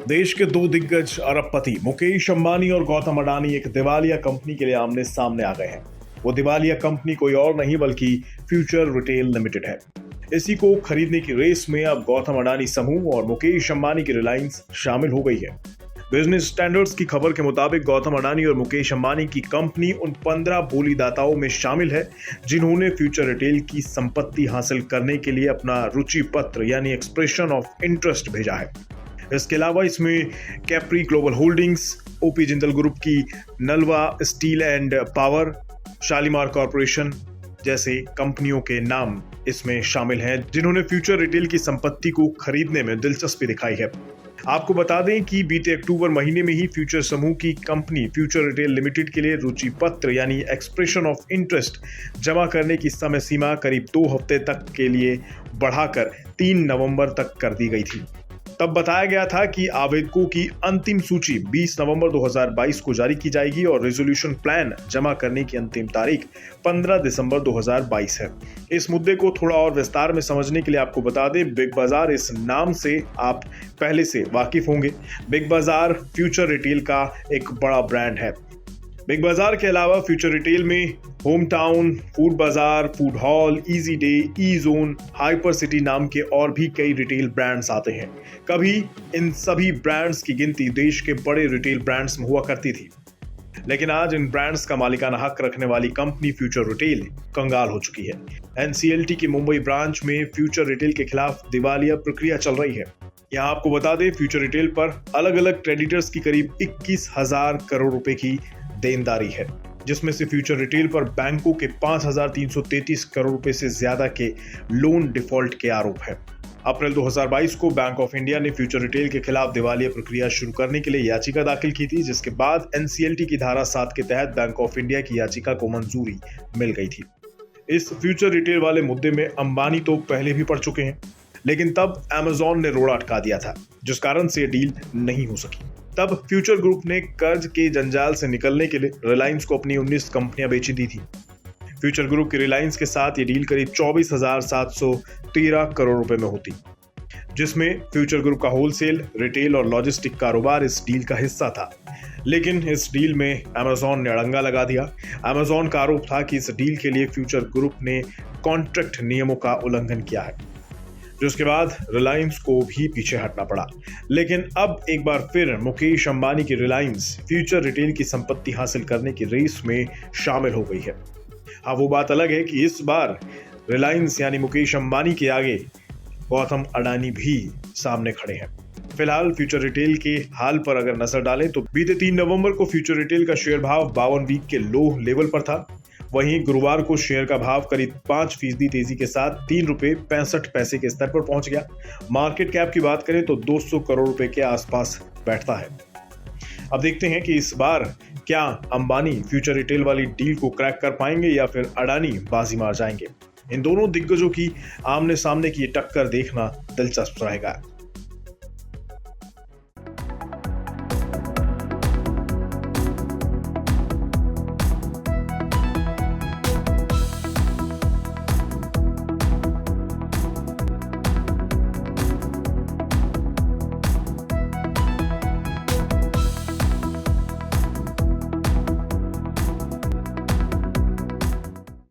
देश के दो दिग्गज अरबपति मुकेश अंबानी और गौतम अडानी एक दिवालिया कंपनी के लिए आमने सामने आ गए हैं। वो दिवालिया कंपनी कोई और नहीं बल्कि फ्यूचर रिटेल लिमिटेड है। इसी को खरीदने की रेस में अब गौतम अडानी समूह और मुकेश अंबानी की रिलायंस शामिल हो गई है। बिजनेस स्टैंडर्ड्स की खबर के मुताबिक गौतम अडानी और मुकेश अंबानी की कंपनी उन 15 बोलीदाताओं में शामिल है जिन्होंने फ्यूचर रिटेल की संपत्ति हासिल करने के लिए अपना रुचि पत्र यानी एक्सप्रेशन ऑफ इंटरेस्ट भेजा है। इसके अलावा इसमें Capri Global Holdings, OP Jindal group की Nalwa steel and power, Shalimar corporation जैसे कंपनियों के नाम इसमें शामिल हैं जिन्होंने फ्यूचर रिटेल की संपत्ति को खरीदने में दिलचस्पी दिखाई है। आपको बता दें कि बीते अक्टूबर महीने में ही फ्यूचर समूह की कंपनी फ्यूचर रिटेल लिमिटेड के लिए रुचि पत्र यानी एक्सप्रेशन ऑफ इंटरेस्ट जमा करने की समय सीमा करीब 2 हफ्ते तक के लिए बढ़ाकर 3 नवंबर तक कर दी गई थी। तब बताया गया था कि आवेदकों की अंतिम सूची 20 नवंबर 2022 को जारी की जाएगी और रेजोल्यूशन प्लान जमा करने की अंतिम तारीख 15 दिसंबर 2022 है। इस मुद्दे को थोड़ा और विस्तार में समझने के लिए आपको बता दें, बिग बाजार इस नाम से आप पहले से वाकिफ होंगे। बिग बाजार फ्यूचर रिटेल का एक बड़ा ब्रांड है। बिग बाजार के अलावा फ्यूचर रिटेल में होम टाउन, फूड बाजार, फूड हॉल, इजी डे, ई जोन, हाइपर सिटी नाम के और भी कई रिटेल ब्रांड्स आते हैं। कभी इन सभी ब्रांड्स की गिनती देश के बड़े रिटेल ब्रांड्स में हुआ करती थी, लेकिन आज इन ब्रांड्स का मालिकाना हक रखने वाली कंपनी फ्यूचर रिटेल कंगाल हो चुकी है। एनसीएलटी की मुंबई ब्रांच में फ्यूचर रिटेल के खिलाफ दिवालिया प्रक्रिया चल रही है। यहाँ आपको बता दें, फ्यूचर रिटेल पर अलग अलग क्रेडिटर्स की करीब 21,000 करोड़ रुपए की देनदारी है, जिसमें से फ्यूचर रिटेल पर बैंकों के 5,333 करोड़ रुपए से ज्यादा के लोन डिफॉल्ट के आरोप है। अप्रैल 2022 को बैंक ऑफ इंडिया ने फ्यूचर रिटेल के खिलाफ दिवालिया प्रक्रिया शुरू करने के लिए याचिका दाखिल की थी, जिसके बाद एनसीएलटी की धारा 7 के तहत बैंक ऑफ इंडिया की याचिका को मंजूरी मिल गई थी। इस फ्यूचर रिटेल वाले मुद्दे में अंबानी तो पहले भी पड़ चुके हैं, लेकिन तब अमेजॉन ने रोड़ा अटका दिया था, जिस कारण से डील नहीं हो सकी। तब फ्यूचर ग्रुप ने कर्ज के जंजाल से निकलने के लिए रिलायंस को अपनी 19 कंपनियां बेची दी थी। फ्यूचर ग्रुप की रिलायंस के साथ ये डील करीब 24,713 करोड़ रुपए में होती, जिसमें फ्यूचर ग्रुप का होलसेल, रिटेल और लॉजिस्टिक कारोबार इस डील का हिस्सा था। लेकिन इस डील में अमेजॉन ने अड़ंगा लगा दिया। अमेजॉन का आरोप था कि इस डील के लिए फ्यूचर ग्रुप ने कॉन्ट्रैक्ट नियमों का उल्लंघन किया है, जिसके बाद रिलायंस को भी पीछे हटना पड़ा। लेकिन अब एक बार फिर मुकेश अंबानी की रिलायंस फ्यूचर रिटेल की संपत्ति हासिल करने की रेस में शामिल हो गई है। हाँ, वो बात अलग है कि इस बार रिलायंस यानी मुकेश अंबानी के आगे गौतम अडानी भी सामने खड़े हैं। फिलहाल फ्यूचर रिटेल के हाल पर अगर नजर डालें तो बीते 3 नवंबर को फ्यूचर रिटेल का शेयर भाव 52 वीक के लो लेवल पर था। वहीं गुरुवार को शेयर का भाव करीब 5% तेजी के साथ 3 रुपए 65 पैसे के स्तर पर पहुंच गया। मार्केट कैप की बात करें तो 200 करोड़ रुपए के आसपास बैठता है। अब देखते हैं कि इस बार क्या अंबानी फ्यूचर रिटेल वाली डील को क्रैक कर पाएंगे या फिर अडानी बाजी मार जाएंगे। इन दोनों दिग्गजों की आमने सामने की टक्कर देखना दिलचस्प रहेगा।